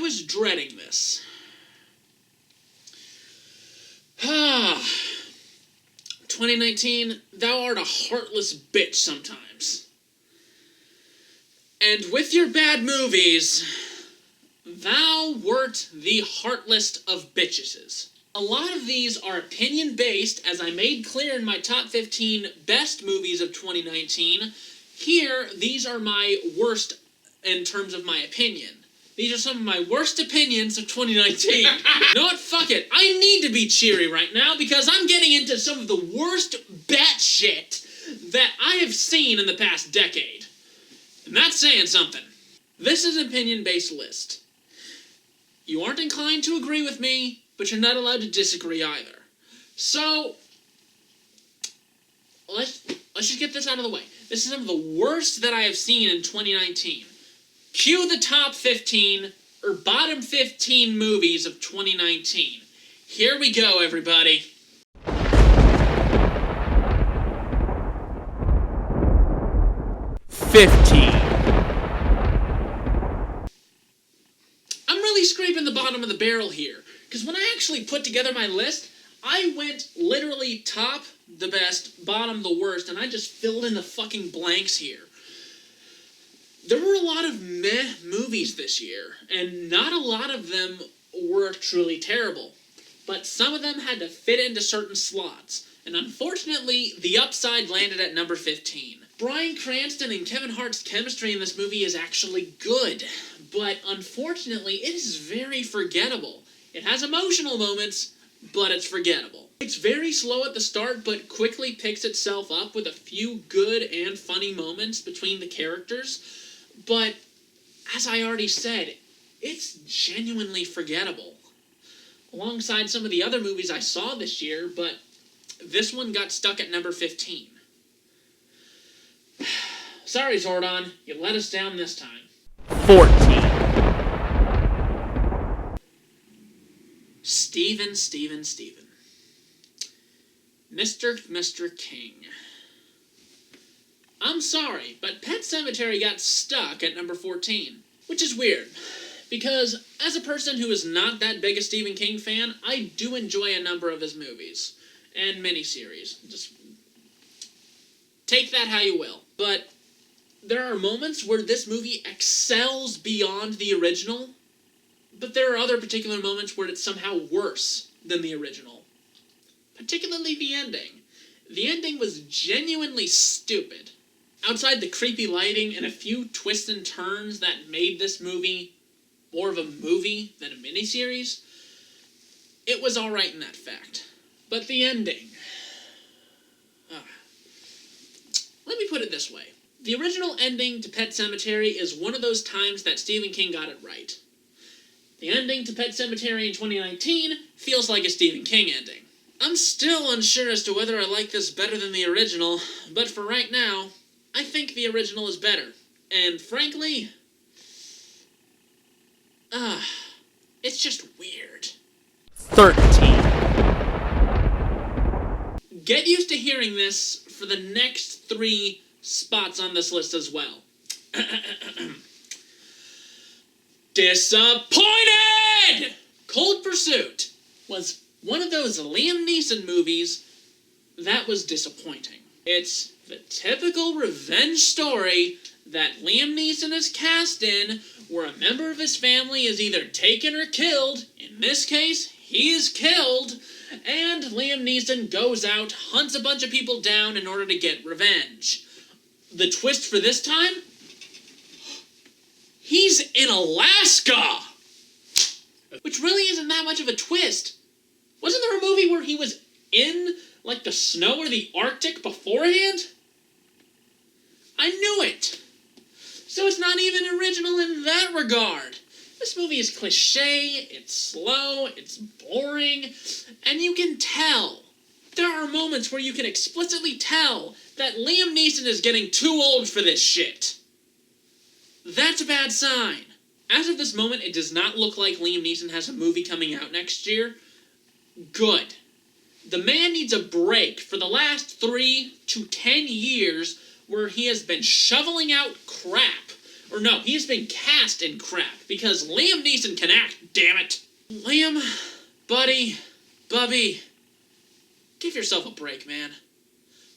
was dreading this. Ah, 2019, thou art a heartless bitch sometimes. And with your bad movies, thou wert the heartless of bitcheses. A lot of these are opinion-based, as I made clear in my top 15 best movies of 2019. Here, these are my worst in terms of my opinion. These are some of my worst opinions of 2019. You know what? Fuck it. I need to be cheery right now because I'm getting into some of the worst batshit that I have seen in the past decade. And that's saying something. This is an opinion-based list. You aren't inclined to agree with me, but you're not allowed to disagree either. So, let's just get this out of the way. This is some of the worst that I have seen in 2019. Cue the top 15 or bottom 15 movies of 2019. Here we go, everybody. I'm really scraping the bottom of the barrel here, because when I actually put together my list, I went literally top, the best, bottom, the worst, and I just filled in the fucking blanks here. There were a lot of meh movies this year, and not a lot of them were truly terrible. But some of them had to fit into certain slots, and unfortunately, The Upside landed at number 15. Bryan Cranston and Kevin Hart's chemistry in this movie is actually good, but unfortunately, it is very forgettable. It has emotional moments, but it's forgettable. It's very slow at the start, but quickly picks itself up with a few good and funny moments between the characters. But, as I already said, it's genuinely forgettable. Alongside some of the other movies I saw this year, but this one got stuck at number 15. Sorry, Zordon, you let us down this time. 14. Stephen. Mr. King. I'm sorry, but Pet Sematary got stuck at number 14. Which is weird, because as a person who is not that big a Stephen King fan, I do enjoy a number of his movies and miniseries. Just take that how you will. But there are moments where this movie excels beyond the original, but there are other particular moments where it's somehow worse than the original. Particularly the ending. The ending was genuinely stupid. Outside the creepy lighting and a few twists and turns that made this movie more of a movie than a miniseries, it was alright in that fact. But the ending... Let me put it this way. The original ending to Pet Sematary is one of those times that Stephen King got it right. The ending to Pet Sematary in 2019 feels like a Stephen King ending. I'm still unsure as to whether I like this better than the original, but for right now, I think the original is better. And frankly, it's just weird. 13. Get used to hearing this for the next 3 spots on this list as well. Disappointed! Cold Pursuit was one of those Liam Neeson movies that was disappointing. It's the typical revenge story that Liam Neeson is cast in, where a member of his family is either taken or killed. In this case, he is killed, and Liam Neeson goes out, hunts a bunch of people down in order to get revenge. The twist for this time? He's in Alaska! Which really isn't that much of a twist. Wasn't there a movie where he was in, like, the snow or the Arctic beforehand? I knew it! So it's not even original in that regard. This movie is cliché, it's slow, it's boring, and you can tell. There are moments where you can explicitly tell that Liam Neeson is getting too old for this shit. That's a bad sign. As of this moment, it does not look like Liam Neeson has a movie coming out next year. Good. The man needs a break for the last 3 to 10 years where he has been shoveling out crap Or no, he has been cast in crap, because Liam Neeson can act, damn it. Liam, buddy, Bubby, give yourself a break, man.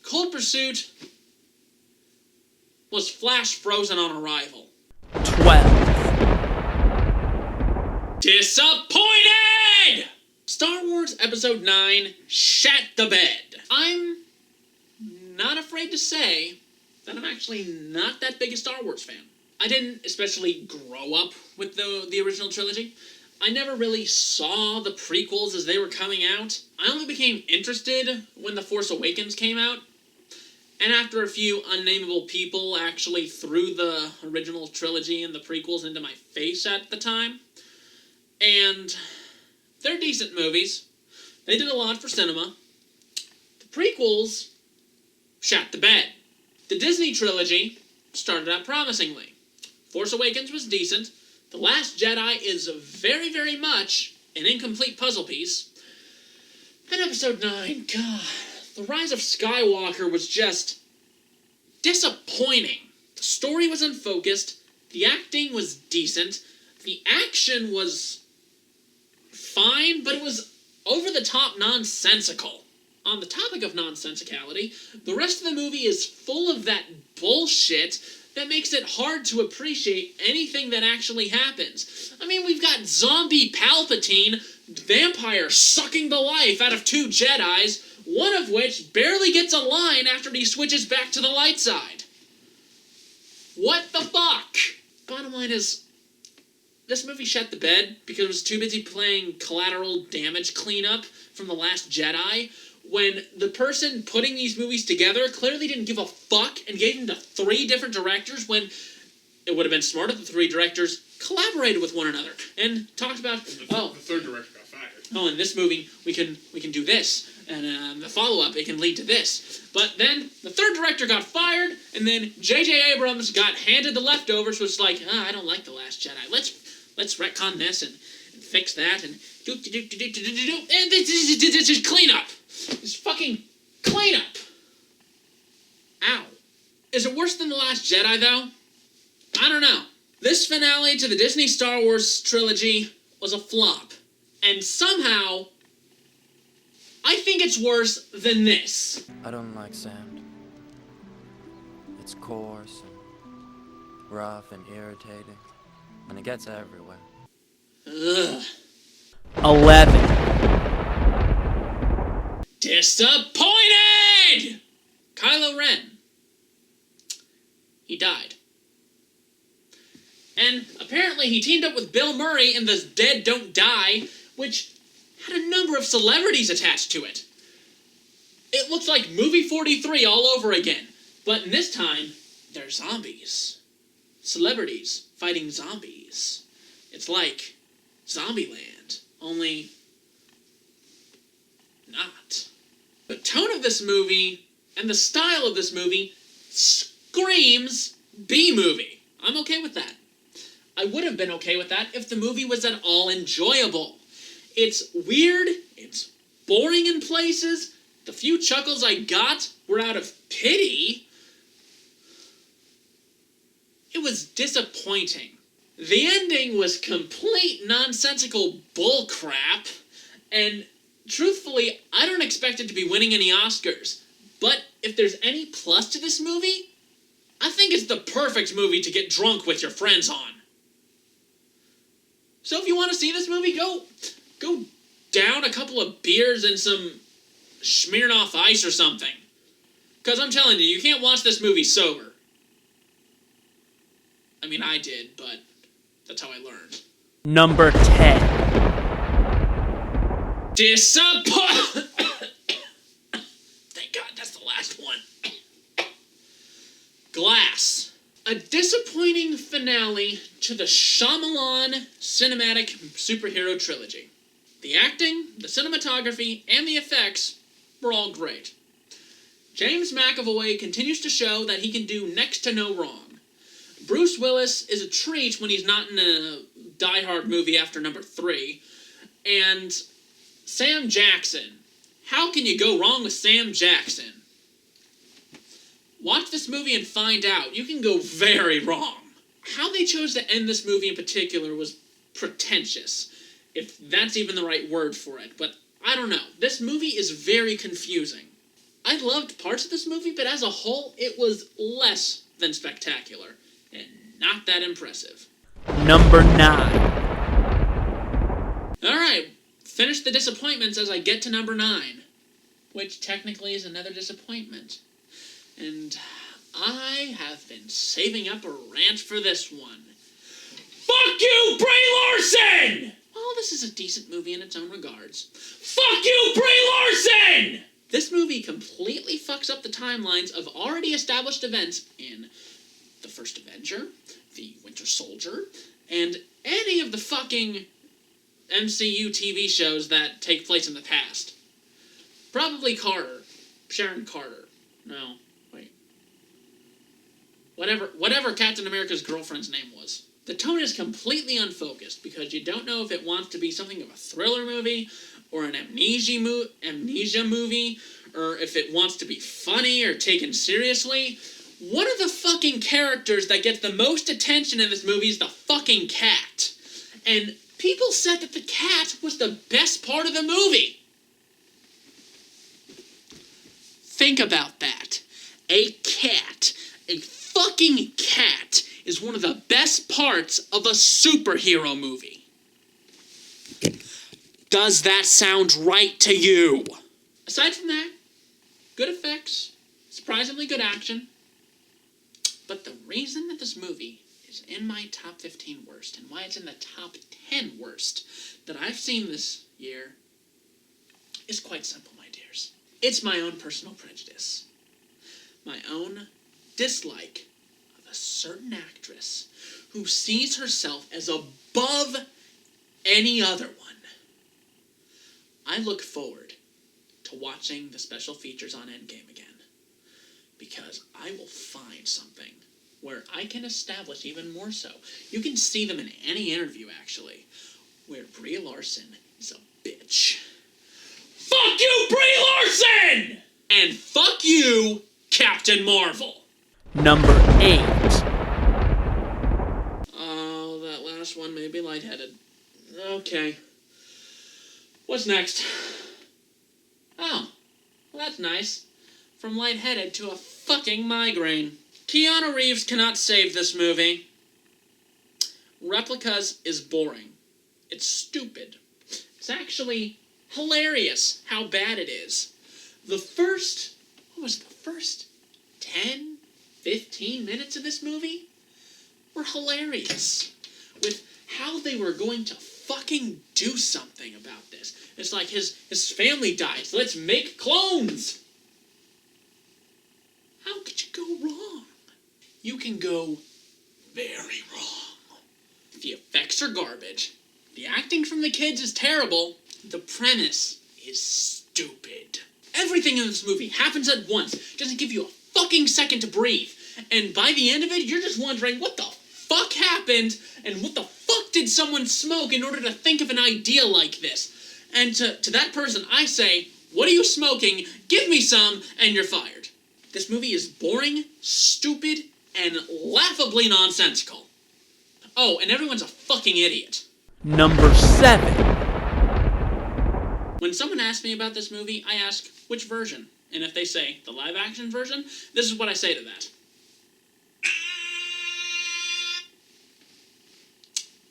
Cold Pursuit was flash frozen on arrival. 12. Disappointed! Star Wars Episode 9 shat the bed. I'm not afraid to say that I'm actually not that big a Star Wars fan. I didn't especially grow up with the original trilogy. I never really saw the prequels as they were coming out. I only became interested when The Force Awakens came out. And after a few unnameable people actually threw the original trilogy and the prequels into my face at the time. And they're decent movies. They did a lot for cinema. The prequels shat the bed. The Disney trilogy started out promisingly. Force Awakens was decent. The Last Jedi is very, very much an incomplete puzzle piece. And Episode 9, God, The Rise of Skywalker was just disappointing. The story was unfocused. The acting was decent. The action was fine, but it was over-the-top nonsensical. On the topic of nonsensicality, the rest of the movie is full of that bullshit that makes it hard to appreciate anything that actually happens. I mean, we've got zombie Palpatine, vampire sucking the life out of two Jedis, one of which barely gets a line after he switches back to the light side. What the fuck? Bottom line is, this movie shat the bed because it was too busy playing collateral damage cleanup from The Last Jedi, when the person putting these movies together clearly didn't give a fuck and gave them to three different directors, when it would have been smart if the three directors collaborated with one another and talked about, the third director got fired. Oh, in this movie we can do this, and the follow-up, it can lead to this. But then the third director got fired, and then J.J. Abrams got handed the leftovers, which was like, I don't like The Last Jedi. Let's retcon this and fix that and and this is cleanup. It's fucking cleanup. Ow. Is it worse than The Last Jedi, though? I don't know. This finale to the Disney Star Wars trilogy was a flop. And somehow, I think it's worse than this. I don't like sand. It's coarse and rough and irritating, and it gets everywhere. Ugh. 11. Disappointed! Kylo Ren. He died. And apparently he teamed up with Bill Murray in The Dead Don't Die, which had a number of celebrities attached to it. It looks like Movie 43 all over again. But this time, they're zombies. Celebrities fighting zombies. It's like Zombieland, only not. The tone of this movie and the style of this movie screams B-movie. I'm okay with that. I would have been okay with that if the movie was at all enjoyable. It's weird, it's boring in places, the few chuckles I got were out of pity. It was disappointing. The ending was complete nonsensical bullcrap, and truthfully, I don't expect it to be winning any Oscars. But if there's any plus to this movie, I think it's the perfect movie to get drunk with your friends on. So if you want to see this movie, go down a couple of beers and some Smirnoff Ice or something. Because I'm telling you, you can't watch this movie sober. I mean, I did, but that's how I learned. Number 10. Thank God, that's the last one. Glass. A disappointing finale to the Shyamalan cinematic superhero trilogy. The acting, the cinematography, and the effects were all great. James McAvoy continues to show that he can do next to no wrong. Bruce Willis is a treat when he's not in a Die Hard movie after number 3. And Sam Jackson. How can you go wrong with Sam Jackson? Watch this movie and find out. You can go very wrong. how they chose to end this movie in particular was pretentious, if that's even the right word for it, but I don't know. This movie is very confusing. I loved parts of this movie, but as a whole, it was less than spectacular, and not that impressive. Number 9. Alright, finish the disappointments as I get to number 9, which technically is another disappointment. And I have been saving up a rant for this one. Fuck you, Brie Larson! Well, this is a decent movie in its own regards. Fuck you, Brie Larson! This movie completely fucks up the timelines of already established events in The First Avenger, The Winter Soldier, and any of the fucking MCU TV shows that take place in the past. Probably Carter. Sharon Carter. No, wait. Whatever Captain America's girlfriend's name was. The tone is completely unfocused because you don't know if it wants to be something of a thriller movie or an amnesia movie, or if it wants to be funny or taken seriously. One of the fucking characters that gets the most attention in this movie is the fucking cat. And people said that the cat was the best part of the movie. Think about that. A cat, a fucking cat, is one of the best parts of a superhero movie. Does that sound right to you? Aside from that, good effects, surprisingly good action. But the reason that this movie is in my top 15 worst, and why it's in the top 10 worst that I've seen this year, is quite simple, my dears. It's my own personal prejudice. My own dislike of a certain actress who sees herself as above any other one. I look forward to watching the special features on Endgame again, because I will find something where I can establish even more so. You can see them in any interview, actually, where Brie Larson is a bitch. Fuck you, Brie Larson! And fuck you, Captain Marvel. Number 8. Oh, that last one made me lightheaded. Okay. What's next? Oh, well, that's nice. From lightheaded to a fucking migraine. Keanu Reeves cannot save this movie. Replicas is boring. It's stupid. It's actually hilarious how bad it is. The first 10, 15 minutes of this movie were hilarious. With how they were going to fucking do something about this. It's like his family dies. Let's make clones. How could you go wrong? You can go very wrong. The effects are garbage. The acting from the kids is terrible. The premise is stupid. Everything in this movie happens at once. Doesn't give you a fucking second to breathe. And by the end of it, you're just wondering what the fuck happened and what the fuck did someone smoke in order to think of an idea like this. And to that person, I say, what are you smoking? Give me some, and you're fired. This movie is boring, stupid, and laughably nonsensical. Oh, and everyone's a fucking idiot. Number 7. When someone asks me about this movie, I ask, which version? And if they say, the live-action version, this is what I say to that.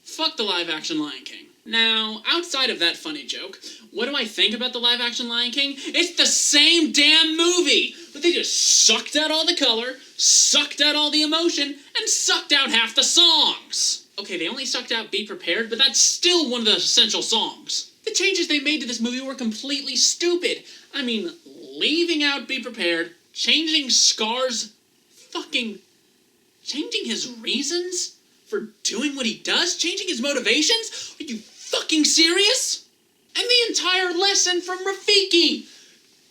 Fuck the live-action Lion King. Now, outside of that funny joke, what do I think about the live-action Lion King? It's the same damn movie! But they just sucked out all the color, sucked out all the emotion, and sucked out half the songs! Okay, they only sucked out Be Prepared, but that's still one of the essential songs. The changes they made to this movie were completely stupid. I mean, leaving out Be Prepared, changing Scar's changing his reasons for doing what he does? Changing his motivations? Are you fucking serious? And the entire lesson from Rafiki!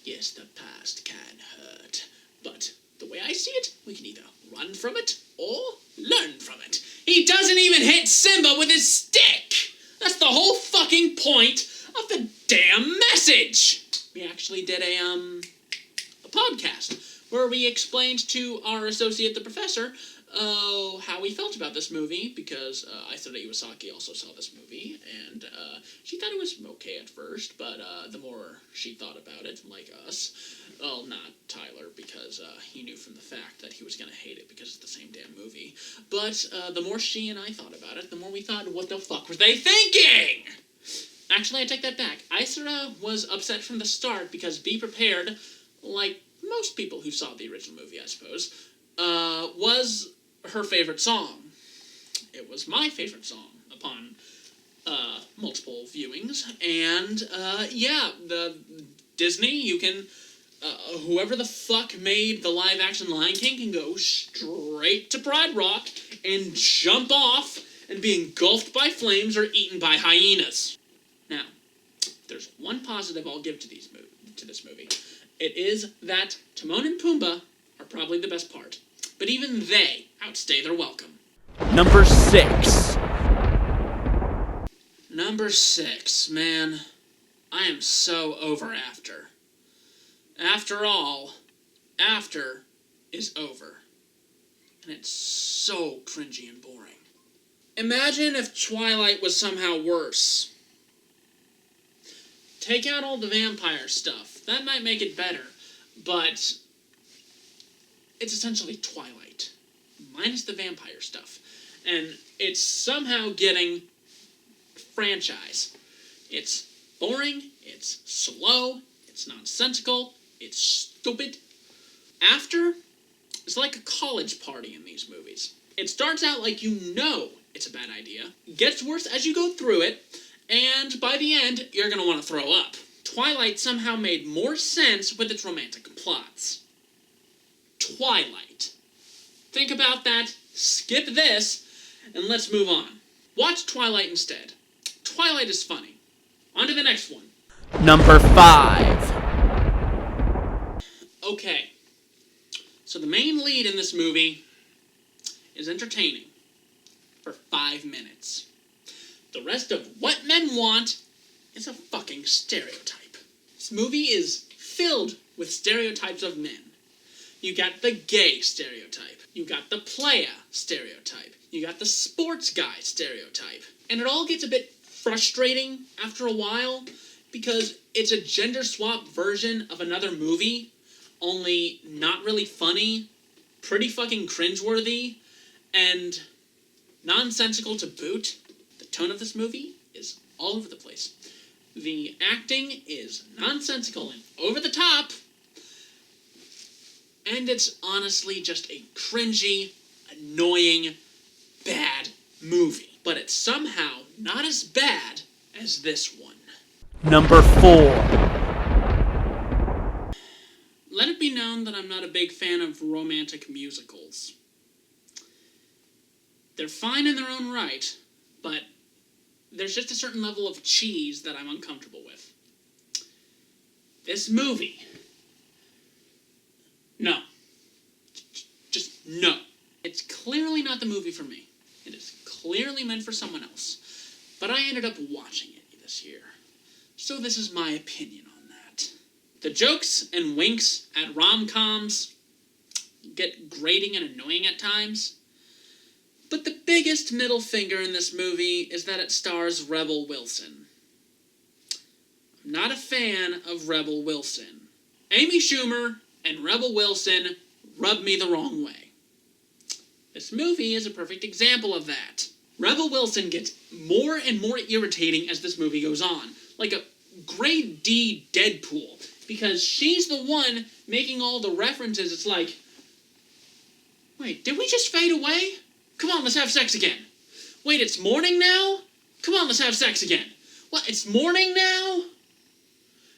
Yes, the past can hurt, but the way I see it, we can either run from it or learn from it. He doesn't even hit Simba with his stick! That's the whole fucking point of the damn message! We actually did a podcast where we explained to our associate, the professor, how we felt about this movie, because Aisara Iwasaki also saw this movie, and she thought it was okay at first, but the more she thought about it, like us, well, not Tyler, because he knew from the fact that he was going to hate it because it's the same damn movie, but the more she and I thought about it, the more we thought, what the fuck were they thinking? Actually, I take that back. Aisara was upset from the start because Be Prepared, like most people who saw the original movie, I suppose, was her favorite song. It was my favorite song upon multiple viewings, and yeah, the Disney, you can, whoever the fuck made the live-action Lion King can go straight to Pride Rock and jump off and be engulfed by flames or eaten by hyenas. Now, there's one positive I'll give to this movie. It is that Timon and Pumbaa are probably the best part. But even they outstay their welcome. Number 6. Number 6, man. I am so over After. After all, After is over. And it's so cringy and boring. Imagine if Twilight was somehow worse. Take out all the vampire stuff. That might make it better. But it's essentially Twilight, minus the vampire stuff. And it's somehow getting franchise. It's boring, it's slow, it's nonsensical, it's stupid. After is like a college party in these movies. It starts out like you know it's a bad idea, gets worse as you go through it, and by the end, you're gonna want to throw up. Twilight somehow made more sense with its romantic plots. Twilight. Think about that, skip this, and let's move on. Watch Twilight instead. Twilight is funny. On to the next one. Number 5. Okay. So the main lead in this movie is entertaining for 5 minutes. The rest of What Men Want is a fucking stereotype. This movie is filled with stereotypes of men. You got the gay stereotype. You got the playa stereotype. You got the sports guy stereotype. And it all gets a bit frustrating after a while because it's a gender swap version of another movie, only not really funny, pretty fucking cringeworthy, and nonsensical to boot. The tone of this movie is all over the place. The acting is nonsensical and over the top, and it's honestly just a cringy, annoying, bad movie. But it's somehow not as bad as this one. Number 4. Let it be known that I'm not a big fan of romantic musicals. They're fine in their own right, but there's just a certain level of cheese that I'm uncomfortable with. This movie, no. Just no. It's clearly not the movie for me. It is clearly meant for someone else. But I ended up watching it this year. So this is my opinion on that. The jokes and winks at rom-coms get grating and annoying at times. But the biggest middle finger in this movie is that it stars Rebel Wilson. I'm not a fan of Rebel Wilson. Amy Schumer and Rebel Wilson rub me the wrong way. This movie is a perfect example of that. Rebel Wilson gets more and more irritating as this movie goes on, like a grade D Deadpool, because she's the one making all the references. It's like, wait, did we just fade away? Come on, let's have sex again. Wait, it's morning now? Come on, let's have sex again. What, it's morning now?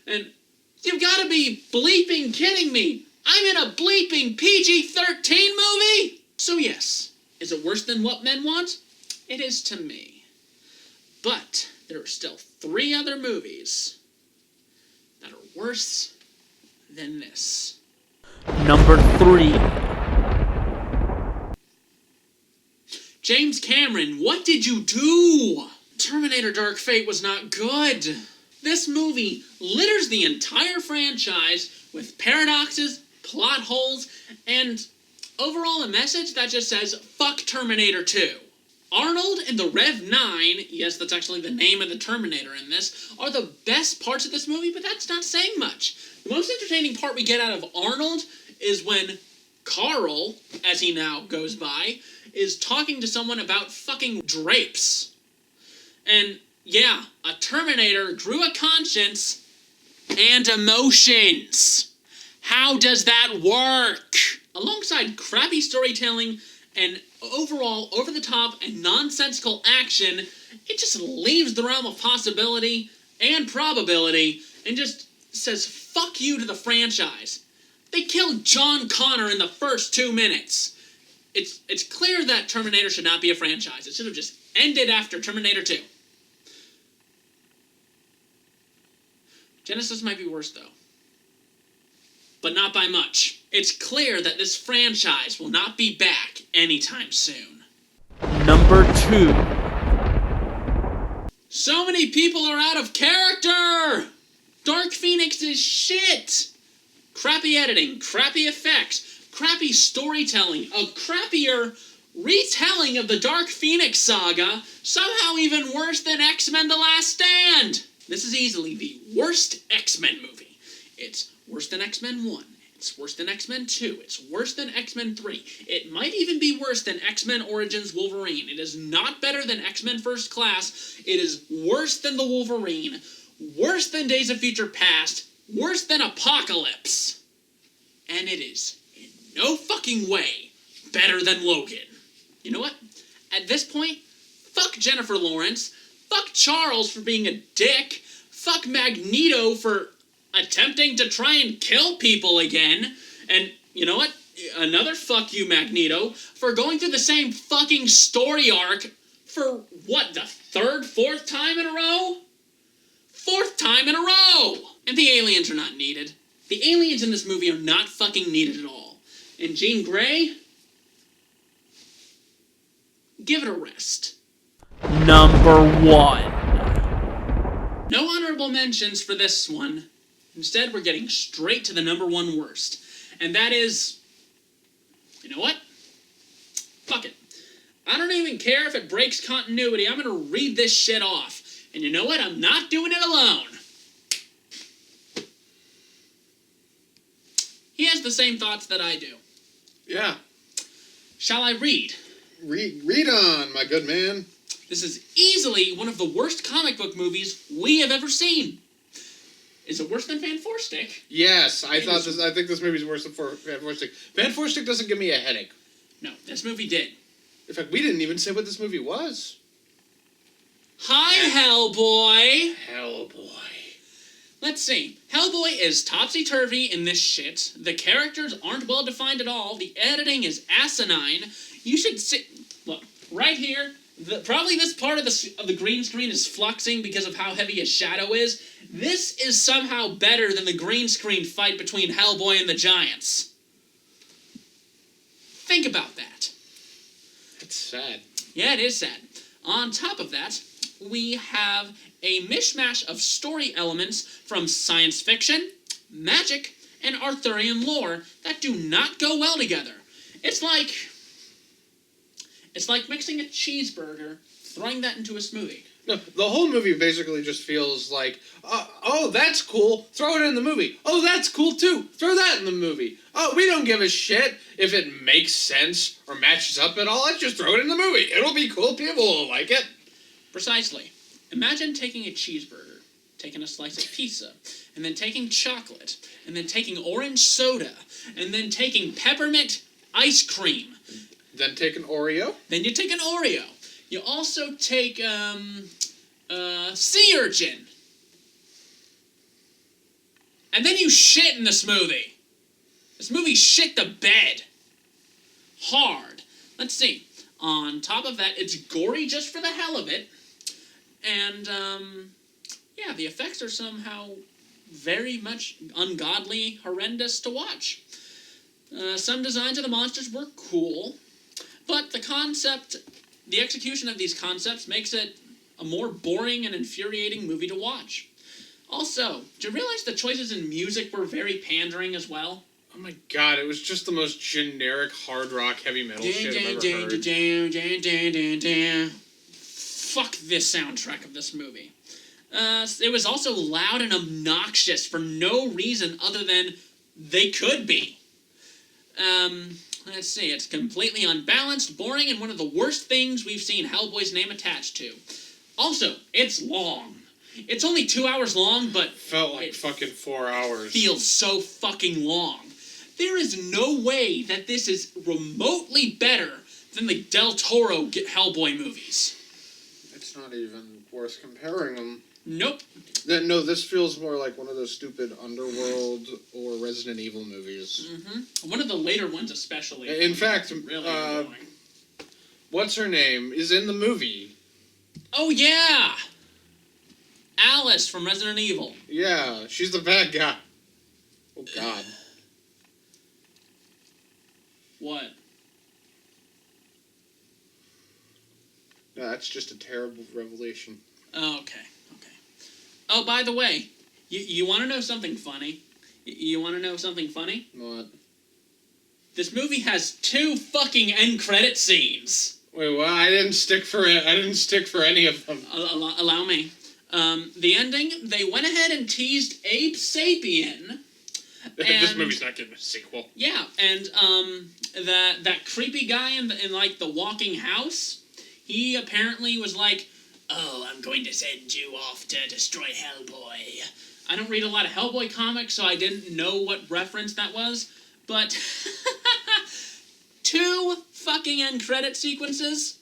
And you've got to be bleeping kidding me. I'm in a bleeping PG-13 movie? So yes, is it worse than What Men Want? It is to me. But there are still 3 other movies that are worse than this. Number 3. James Cameron, what did you do? Terminator Dark Fate was not good. This movie litters the entire franchise with paradoxes, plot holes, and overall a message that just says, fuck Terminator 2. Arnold and the Rev 9, yes, that's actually the name of the Terminator in this, are the best parts of this movie, but that's not saying much. The most entertaining part we get out of Arnold is when Carl, as he now goes by, is talking to someone about fucking drapes. And yeah, a Terminator grew a conscience and emotions. How does that work? Alongside crappy storytelling and overall over-the-top and nonsensical action, it just leaves the realm of possibility and probability and just says fuck you to the franchise. They killed John Connor in the first 2 minutes. It's clear that Terminator should not be a franchise. It should have just ended after Terminator 2. Genesis might be worse, though. But not by much. It's clear that this franchise will not be back anytime soon. Number 2. So many people are out of character! Dark Phoenix is shit! Crappy editing, crappy effects, crappy storytelling, a crappier retelling of the Dark Phoenix saga, somehow even worse than X-Men The Last Stand! This is easily the worst X-Men movie. It's worse than X-Men 1. It's worse than X-Men 2. It's worse than X-Men 3. It might even be worse than X-Men Origins Wolverine. It is not better than X-Men First Class. It is worse than the Wolverine. Worse than Days of Future Past. Worse than Apocalypse. And it is in no fucking way better than Logan. You know what? At this point, fuck Jennifer Lawrence. Fuck Charles for being a dick. Fuck Magneto for attempting to try and kill people again. And you know what? Another fuck you, Magneto, for going through the same fucking story arc for, what, the third, fourth time in a row? Fourth time in a row! And the aliens are not needed. The aliens in this movie are not fucking needed at all. And Jean Grey? Give it a rest. Number 1. No honorable mentions for this one. Instead, we're getting straight to the number 1 worst. And that is... You know what? Fuck it. I don't even care if it breaks continuity. I'm gonna read this shit off. And you know what? I'm not doing it alone. He has the same thoughts that I do. Yeah. Shall I read? Read on, my good man. This is easily one of the worst comic book movies we have ever seen. Is it worse than Van Forstick? Yes, I think this movie's worse than Van Forstick. Van Forstick doesn't give me a headache. No, this movie did. In fact, we didn't even say what this movie was. Hi, Hellboy! Hellboy. Let's see. Hellboy is topsy-turvy in this shit. The characters aren't well defined at all. The editing is asinine. You should see... Look, right here, probably this part of the green screen is fluxing because of how heavy his shadow is. This is somehow better than the green screen fight between Hellboy and the Giants. Think about that. That's sad. Yeah, it is sad. On top of that, we have a mishmash of story elements from science fiction, magic, and Arthurian lore that do not go well together. It's like mixing a cheeseburger, throwing that into a smoothie. No, the whole movie basically just feels like, oh, that's cool, throw it in the movie. Oh, that's cool too, throw that in the movie. Oh, we don't give a shit if it makes sense or matches up at all. Let's just throw it in the movie. It'll be cool, people will like it. Precisely. Imagine taking a cheeseburger, taking a slice of pizza, and then taking chocolate, and then taking orange soda, and then taking peppermint ice cream. Then take an Oreo. Then you take an Oreo. You also take, sea urchin. And then you shit in the smoothie. This movie shit the bed. Hard. Let's see. On top of that, it's gory just for the hell of it. And, yeah, the effects are somehow very much ungodly, horrendous to watch. Some designs of the monsters were cool, but the execution of these concepts makes it a more boring and infuriating movie to watch. Also, did you realize the choices in music were very pandering as well? Oh my god, it was just the most generic hard rock heavy metal shit I've ever heard. Fuck this soundtrack of this movie. It was also loud and obnoxious for no reason other than they could be. Let's see, it's completely unbalanced, boring, and one of the worst things we've seen Hellboy's name attached to. Also, it's long. It's only 2 hours long, but... Felt like fucking 4 hours. Feels so fucking long. There is no way that this is remotely better than the Del Toro Hellboy movies. It's not even worth comparing them. Nope. No, this feels more like one of those stupid Underworld or Resident Evil movies. Mm-hmm. One of the later ones especially. In fact, really what's her name is in the movie. Oh, yeah! Alice from Resident Evil. Yeah, she's the bad guy. Oh, God. What? No, that's just a terrible revelation. Oh, okay. Oh, by the way, you want to know something funny? You want to know something funny? What? This movie has 2 fucking end credit scenes. Wait, what? I didn't stick for any of them. Allow me. The ending, they went ahead and teased Abe Sapien. This movie's not getting a sequel. Yeah, and that creepy guy in like the walking house, he apparently was like, "Oh, I'm going to send you off to destroy Hellboy." I don't read a lot of Hellboy comics, so I didn't know what reference that was, but 2 fucking end credit sequences.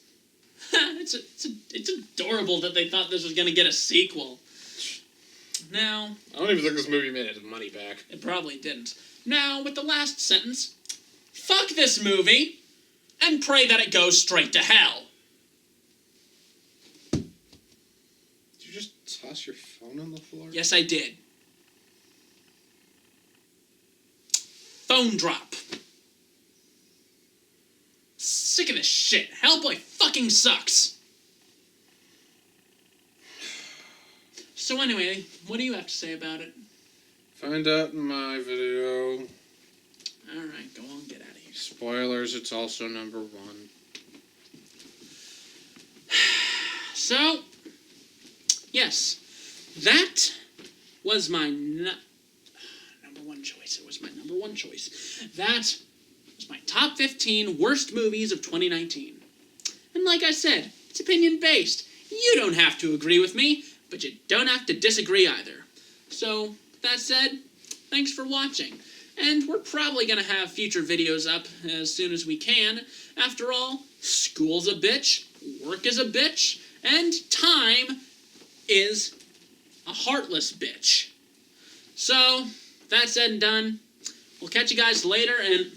It's adorable that they thought this was gonna get a sequel. Now, I don't even think this movie made its money back. It probably didn't. Now, with the last sentence, fuck this movie, and pray that it goes straight to hell. Did you just toss your phone on the floor? Yes, I did. Phone drop. Sick of this shit. Hellboy fucking sucks. So anyway, what do you have to say about it? Find out in my video. Alright, go on, get out of here. Spoilers, it's also number 1. So, yes, that was my number 1 choice. It was my number 1 choice. That was my top 15 worst movies of 2019. And like I said, it's opinion-based. You don't have to agree with me, but you don't have to disagree either. So, that said, thanks for watching. And we're probably going to have future videos up as soon as we can. After all, school's a bitch, work is a bitch, and time is a heartless bitch. So, that said and done, we'll catch you guys later, and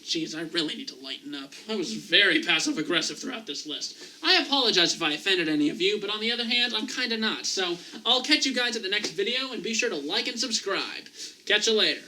jeez, I really need to lighten up. I was very passive-aggressive throughout this list. I apologize if I offended any of you, but on the other hand, I'm kinda not. So, I'll catch you guys at the next video, and be sure to like and subscribe. Catch you later.